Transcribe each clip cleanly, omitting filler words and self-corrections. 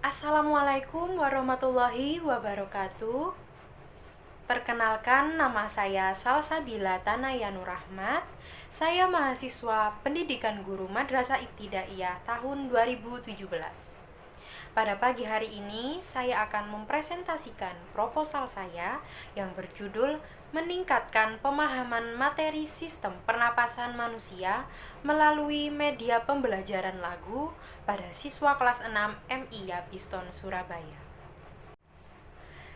Assalamualaikum warahmatullahi wabarakatuh. Perkenalkan, nama saya Salsabila Tanayanur Rahmat. Saya mahasiswa Pendidikan Guru Madrasah Ibtidaiyah tahun 2017. Pada pagi hari ini, saya akan mempresentasikan proposal saya yang berjudul meningkatkan pemahaman materi sistem pernapasan manusia melalui media pembelajaran lagu pada siswa kelas 6 MI Yapiston Surabaya.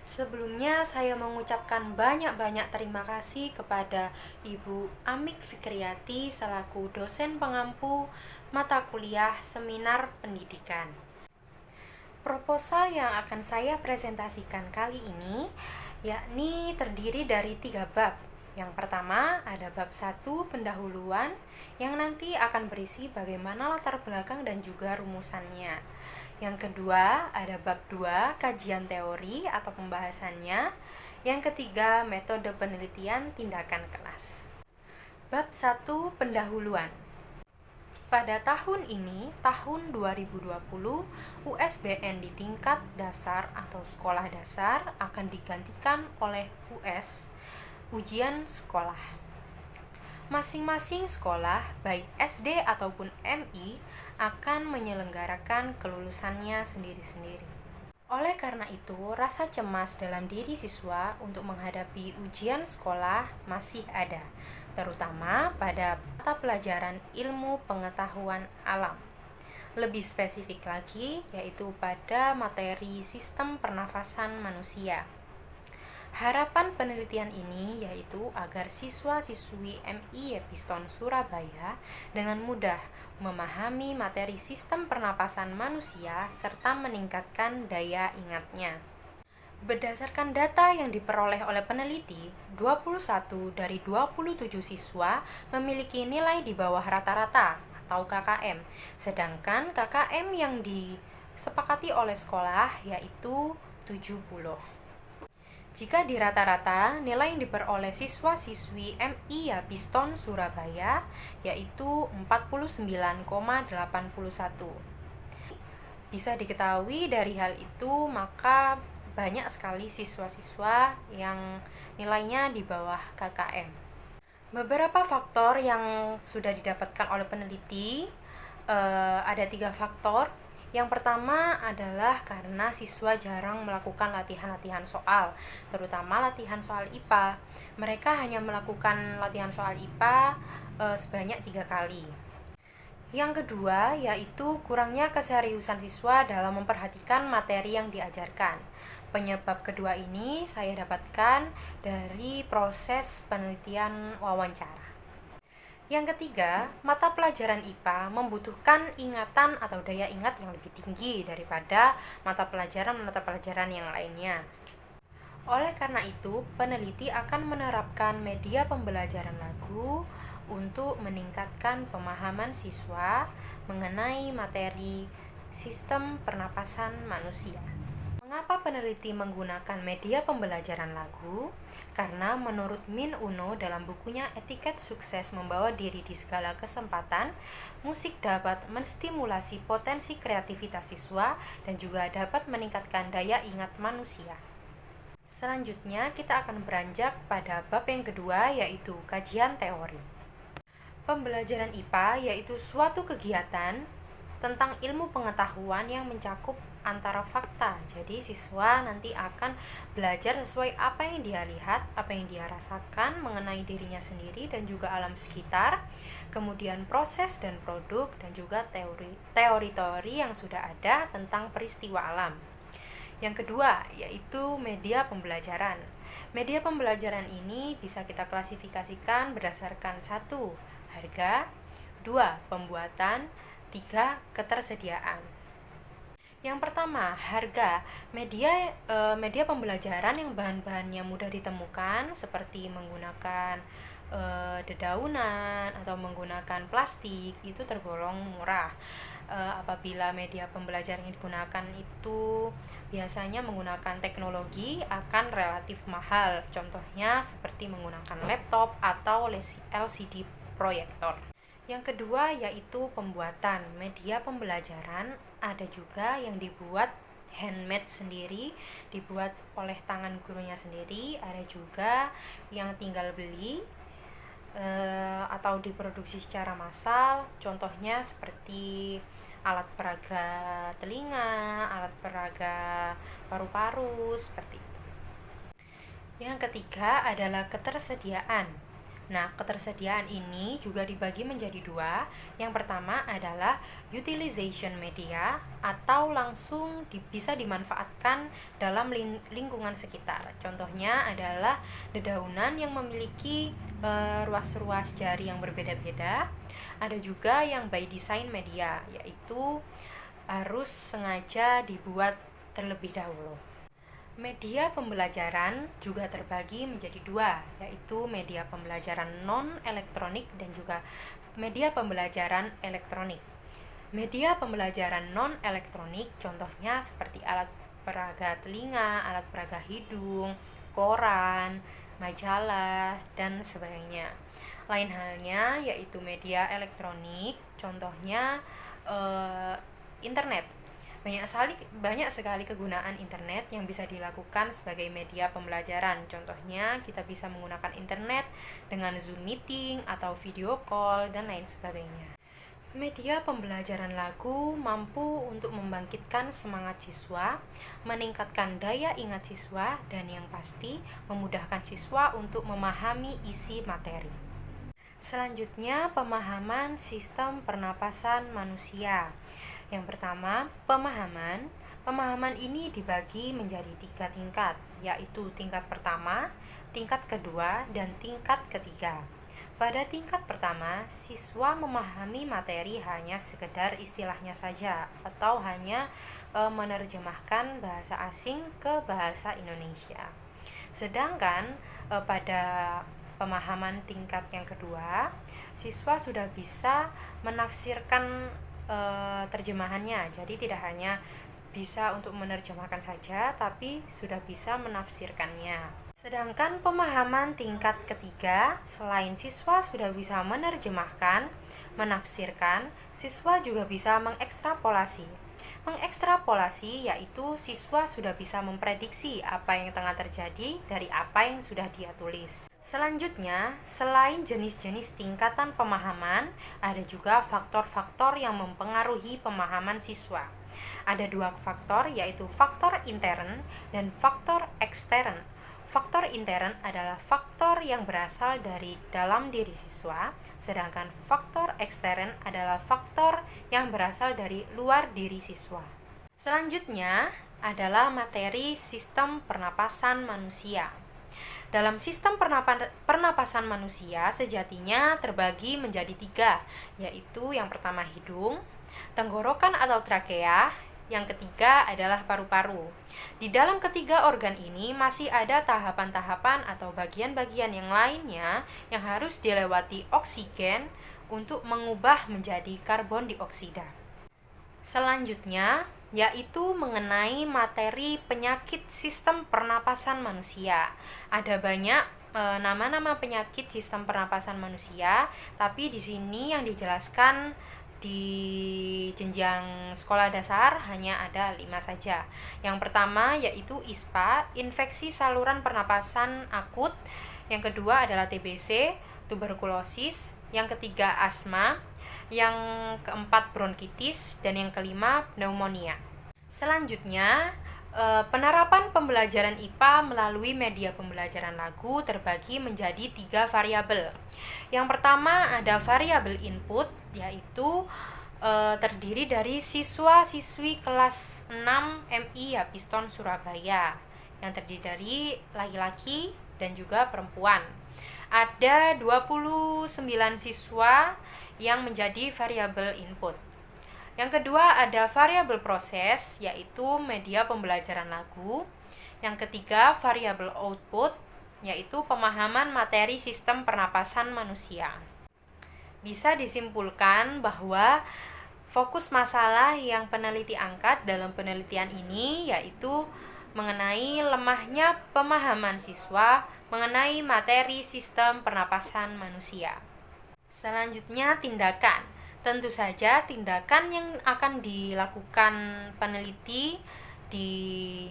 Sebelumnya saya mengucapkan banyak-banyak terima kasih kepada Ibu Amik Fikriati selaku dosen pengampu mata kuliah seminar pendidikan. Proposal yang akan saya presentasikan kali ini yakni terdiri dari 3 bab. Yang pertama ada bab 1 pendahuluan yang nanti akan berisi bagaimana latar belakang dan juga rumusannya. Yang kedua ada bab 2 kajian teori atau pembahasannya. Yang ketiga metode penelitian tindakan kelas. Bab 1 pendahuluan. Pada tahun ini, tahun 2020, USBN di tingkat dasar atau sekolah dasar akan digantikan oleh US, ujian sekolah. Masing-masing sekolah, baik SD ataupun MI, akan menyelenggarakan kelulusannya sendiri-sendiri. Oleh karena itu, rasa cemas dalam diri siswa untuk menghadapi ujian sekolah masih ada, terutama pada mata pelajaran ilmu pengetahuan alam. Lebih spesifik lagi, yaitu pada materi sistem pernafasan manusia. Harapan penelitian ini yaitu agar siswa-siswi MI Yapiston Surabaya dengan mudah memahami materi sistem pernapasan manusia serta meningkatkan daya ingatnya. Berdasarkan data yang diperoleh oleh peneliti, 21 dari 27 siswa memiliki nilai di bawah rata-rata atau KKM, sedangkan KKM yang disepakati oleh sekolah yaitu 70. Jika di rata-rata, nilai yang diperoleh siswa-siswi MI Yapiston Surabaya yaitu 49,81. Bisa diketahui dari hal itu, maka banyak sekali siswa-siswa yang nilainya di bawah KKM. Beberapa faktor yang sudah didapatkan oleh peneliti, ada 3 faktor. Yang pertama adalah karena siswa jarang melakukan latihan-latihan soal, terutama latihan soal IPA. Mereka hanya melakukan latihan soal IPA sebanyak 3 kali. Yang kedua yaitu kurangnya keseriusan siswa dalam memperhatikan materi yang diajarkan. Penyebab kedua ini saya dapatkan dari proses penelitian wawancara. Yang ketiga, mata pelajaran IPA membutuhkan ingatan atau daya ingat yang lebih tinggi daripada mata pelajaran yang lainnya. Oleh karena itu, peneliti akan menerapkan media pembelajaran lagu untuk meningkatkan pemahaman siswa mengenai materi sistem pernapasan manusia. Mengapa peneliti menggunakan media pembelajaran lagu? Karena menurut Min Uno dalam bukunya Etiket Sukses Membawa Diri di Segala Kesempatan, musik dapat menstimulasi potensi kreativitas siswa dan juga dapat meningkatkan daya ingat manusia. Selanjutnya kita akan beranjak pada bab yang kedua yaitu kajian teori. Pembelajaran IPA yaitu suatu kegiatan tentang ilmu pengetahuan yang mencakup antara fakta. Jadi siswa nanti akan belajar sesuai apa yang dia lihat, apa yang dia rasakan mengenai dirinya sendiri dan juga alam sekitar. Kemudian proses dan produk dan juga teori-teori yang sudah ada tentang peristiwa alam. Yang kedua yaitu media pembelajaran. Media pembelajaran ini bisa kita klasifikasikan berdasarkan 1. Harga, 2. Pembuatan, 3. Ketersediaan. Yang pertama, harga. Media pembelajaran yang bahan-bahannya mudah ditemukan seperti menggunakan dedaunan atau menggunakan plastik itu tergolong murah. Apabila media pembelajaran yang digunakan itu biasanya menggunakan teknologi akan relatif mahal. Contohnya seperti menggunakan laptop atau LCD proyektor. Yang kedua yaitu pembuatan. Media pembelajaran ada juga yang dibuat handmade sendiri, dibuat oleh tangan gurunya sendiri, ada juga yang tinggal beli atau diproduksi secara massal, contohnya seperti alat peraga telinga, alat peraga paru-paru, seperti itu. Yang ketiga adalah ketersediaan. Nah, ketersediaan ini juga dibagi menjadi dua. Yang pertama adalah utilization media atau langsung bisa dimanfaatkan dalam lingkungan sekitar. Contohnya adalah dedaunan yang memiliki ruas-ruas jari yang berbeda-beda. Ada juga yang by design media, yaitu harus sengaja dibuat terlebih dahulu. Media pembelajaran juga terbagi menjadi dua, yaitu media pembelajaran non-elektronik dan juga media pembelajaran elektronik. Media pembelajaran non-elektronik contohnya seperti alat peraga telinga, alat peraga hidung, koran, majalah, dan sebagainya. Lain halnya yaitu media elektronik, contohnya internet. Banyak sekali kegunaan internet yang bisa dilakukan sebagai media pembelajaran. Contohnya, kita bisa menggunakan internet dengan Zoom meeting atau video call dan lain sebagainya. Media pembelajaran lagu mampu untuk membangkitkan semangat siswa, meningkatkan daya ingat siswa, dan yang pasti memudahkan siswa untuk memahami isi materi. Selanjutnya, pemahaman sistem pernapasan manusia. Yang pertama, pemahaman. Pemahaman ini dibagi menjadi 3 tingkat, yaitu tingkat pertama, tingkat kedua, dan tingkat ketiga. Pada tingkat pertama, siswa memahami materi hanya sekedar istilahnya saja, atau hanya menerjemahkan bahasa asing ke bahasa Indonesia. Sedangkan pada pemahaman tingkat yang kedua, siswa sudah bisa menafsirkan terjemahannya. Jadi tidak hanya bisa untuk menerjemahkan saja, tapi sudah bisa menafsirkannya. Sedangkan pemahaman tingkat ketiga, selain siswa sudah bisa menerjemahkan, menafsirkan, siswa juga bisa mengekstrapolasi. Mengekstrapolasi yaitu siswa sudah bisa memprediksi apa yang tengah terjadi dari apa yang sudah dia tulis. Selanjutnya, selain jenis-jenis tingkatan pemahaman, ada juga faktor-faktor yang mempengaruhi pemahaman siswa. Ada 2 faktor, yaitu faktor intern dan faktor ekstern. Faktor intern adalah faktor yang berasal dari dalam diri siswa, sedangkan faktor ekstern adalah faktor yang berasal dari luar diri siswa. Selanjutnya adalah materi sistem pernapasan manusia. Dalam sistem pernapasan manusia sejatinya terbagi menjadi 3, yaitu yang pertama hidung, tenggorokan atau trakea, yang ketiga adalah paru-paru. Di dalam ketiga organ ini masih ada tahapan-tahapan atau bagian-bagian yang lainnya yang harus dilewati oksigen untuk mengubah menjadi karbon dioksida. Selanjutnya yaitu mengenai materi penyakit sistem pernapasan manusia. Ada banyak nama-nama penyakit sistem pernapasan manusia, tapi di sini yang dijelaskan di jenjang sekolah dasar hanya ada 5 saja. Yang pertama yaitu ISPA, infeksi saluran pernapasan akut. Yang kedua adalah TBC, tuberkulosis. Yang ketiga asma. Yang keempat bronkitis, dan yang kelima pneumonia. Selanjutnya, penerapan pembelajaran IPA melalui media pembelajaran lagu terbagi menjadi 3 variabel. Yang pertama ada variabel input, yaitu terdiri dari siswa-siswi kelas 6 MI Yapiston Surabaya, yang terdiri dari laki-laki dan juga perempuan. Ada 29 siswa yang menjadi variabel input. Yang kedua ada variabel proses, yaitu media pembelajaran lagu. Yang ketiga variabel output, yaitu pemahaman materi sistem pernapasan manusia. Bisa disimpulkan bahwa fokus masalah yang peneliti angkat dalam penelitian ini yaitu mengenai lemahnya pemahaman siswa mengenai materi sistem pernapasan manusia. Selanjutnya tindakan. Tentu saja tindakan yang akan dilakukan peneliti di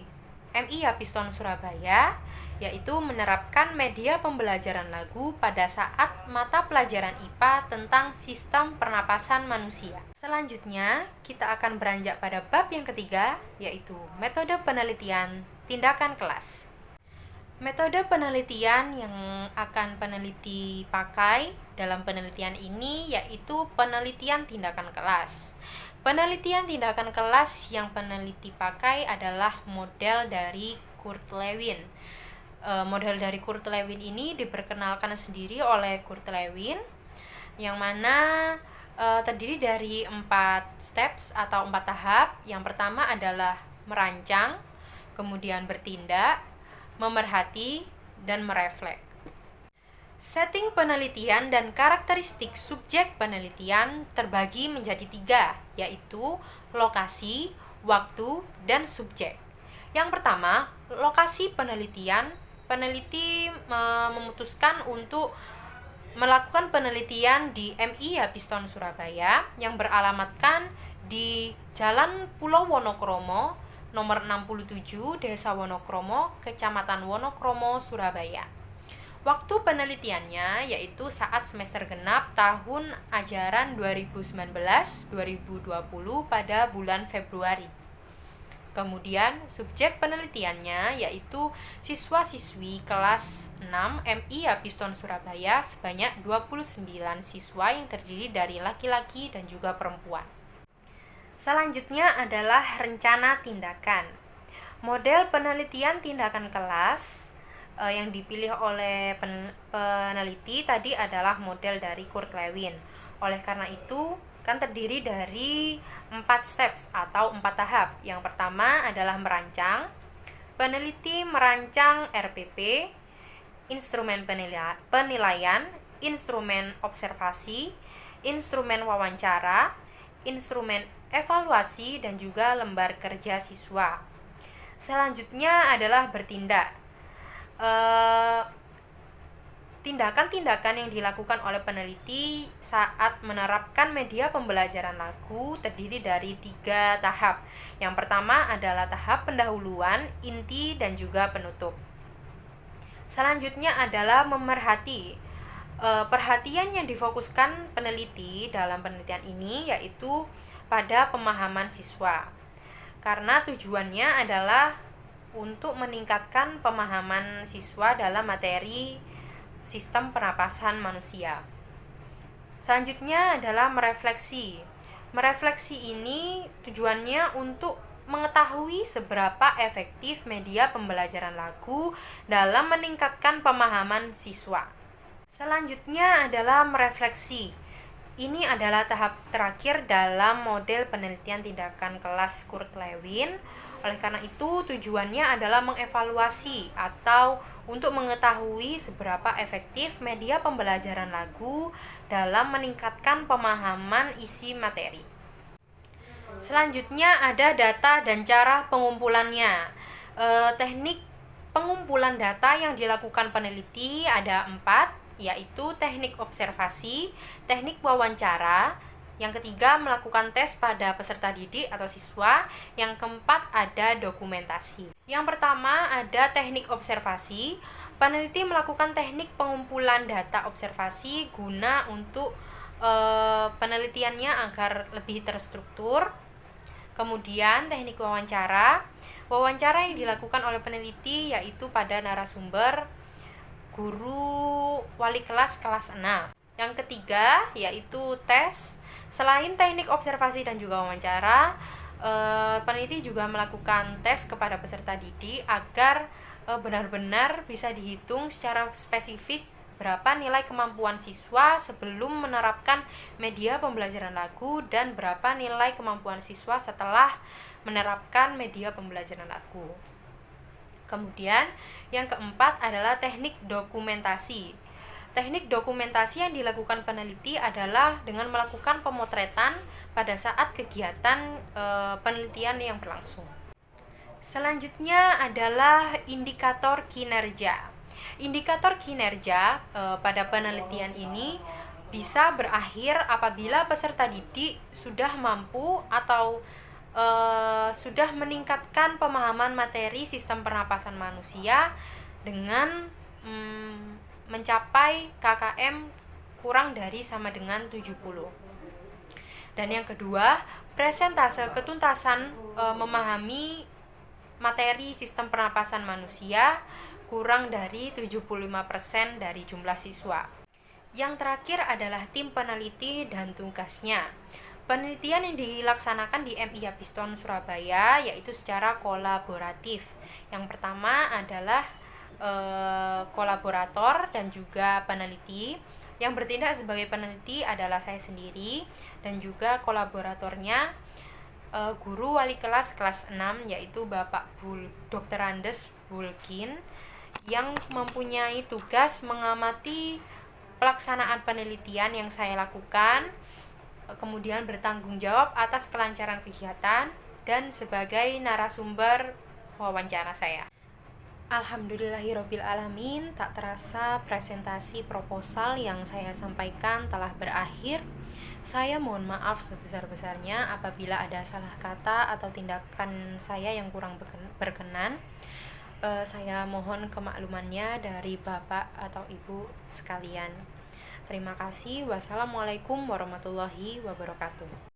MI Piston Surabaya, yaitu menerapkan media pembelajaran lagu pada saat mata pelajaran IPA tentang sistem pernapasan manusia. Selanjutnya, kita akan beranjak pada bab yang ketiga, yaitu metode penelitian tindakan kelas. Metode penelitian yang akan peneliti pakai dalam penelitian ini yaitu penelitian tindakan kelas. Penelitian tindakan kelas yang peneliti pakai adalah model dari Kurt Lewin. Model dari Kurt Lewin ini diperkenalkan sendiri oleh Kurt Lewin, yang mana terdiri dari 4 steps atau 4 tahap. Yang pertama adalah merancang, kemudian bertindak, memerhati, dan merefleks. Setting penelitian dan karakteristik subjek penelitian terbagi menjadi 3, yaitu lokasi, waktu, dan subjek. Yang pertama, lokasi penelitian. Peneliti memutuskan untuk melakukan penelitian di MI Piston Surabaya yang beralamatkan di Jalan Pulau Wonokromo, nomor 67, Desa Wonokromo, Kecamatan Wonokromo, Surabaya. Waktu penelitiannya yaitu saat semester genap tahun ajaran 2019-2020 pada bulan Februari. Kemudian subjek penelitiannya yaitu siswa-siswi kelas 6 MI Piston Surabaya sebanyak 29 siswa yang terdiri dari laki-laki dan juga perempuan. Selanjutnya adalah rencana tindakan. Model penelitian tindakan kelas yang dipilih oleh peneliti tadi adalah model dari Kurt Lewin. Oleh karena itu, kan terdiri dari 4 steps atau 4 tahap. Yang pertama adalah merancang. Peneliti merancang RPP, instrumen penilaian, instrumen observasi, instrumen wawancara, instrumen evaluasi, dan juga lembar kerja siswa. Selanjutnya adalah bertindak. Tindakan-tindakan yang dilakukan oleh peneliti saat menerapkan media pembelajaran lagu terdiri dari 3 tahap. Yang pertama adalah tahap pendahuluan, inti, dan juga penutup. Selanjutnya adalah memerhati. Perhatian yang difokuskan peneliti dalam penelitian ini yaitu pada pemahaman siswa, karena tujuannya adalah untuk meningkatkan pemahaman siswa dalam materi sistem pernapasan manusia. Selanjutnya adalah merefleksi. Merefleksi ini tujuannya untuk mengetahui seberapa efektif media pembelajaran lagu dalam meningkatkan pemahaman siswa. Selanjutnya adalah merefleksi. Ini adalah tahap terakhir dalam model penelitian tindakan kelas Kurt Lewin. Oleh karena itu, tujuannya adalah mengevaluasi atau untuk mengetahui seberapa efektif media pembelajaran lagu dalam meningkatkan pemahaman isi materi. Selanjutnya ada data dan cara pengumpulannya. Teknik pengumpulan data yang dilakukan peneliti ada 4, yaitu teknik observasi, teknik wawancara, yang ketiga melakukan tes pada peserta didik atau siswa, yang keempat ada dokumentasi. Yang pertama ada teknik observasi. Peneliti melakukan teknik pengumpulan data observasi guna untuk penelitiannya agar lebih terstruktur. Kemudian teknik wawancara. Wawancara yang dilakukan oleh peneliti yaitu pada narasumber, guru, wali kelas 6. Yang ketiga yaitu tes. Selain teknik observasi dan juga wawancara, peneliti juga melakukan tes kepada peserta didik agar benar-benar bisa dihitung secara spesifik berapa nilai kemampuan siswa sebelum menerapkan media pembelajaran lagu dan berapa nilai kemampuan siswa setelah menerapkan media pembelajaran lagu. Kemudian yang keempat adalah teknik dokumentasi. Teknik dokumentasi yang dilakukan peneliti adalah dengan melakukan pemotretan pada saat kegiatan penelitian yang berlangsung. Selanjutnya adalah indikator kinerja. Indikator kinerja pada penelitian ini bisa berakhir apabila peserta didik sudah mampu atau sudah meningkatkan pemahaman materi sistem pernapasan manusia dengan mencapai KKM kurang dari sama dengan 70. Dan yang kedua, presentase ketuntasan memahami materi sistem pernapasan manusia kurang dari 75% dari jumlah siswa. Yang terakhir adalah tim peneliti dan tugasnya. Penelitian yang dilaksanakan di MIA Piston Surabaya yaitu secara kolaboratif. Yang pertama adalah kolaborator dan juga peneliti. Yang bertindak sebagai peneliti adalah saya sendiri dan juga kolaboratornya guru wali kelas 6 yaitu Bapak Dr. Andes Bulkin yang mempunyai tugas mengamati pelaksanaan penelitian yang saya lakukan, kemudian bertanggung jawab atas kelancaran kegiatan dan sebagai narasumber wawancara saya. Alhamdulillahirobbilalamin, tak terasa presentasi proposal yang saya sampaikan telah berakhir. Saya mohon maaf sebesar-besarnya apabila ada salah kata atau tindakan saya yang kurang berkenan. Saya mohon kemaklumannya dari Bapak atau Ibu sekalian. Terima kasih. Wassalamualaikum warahmatullahi wabarakatuh.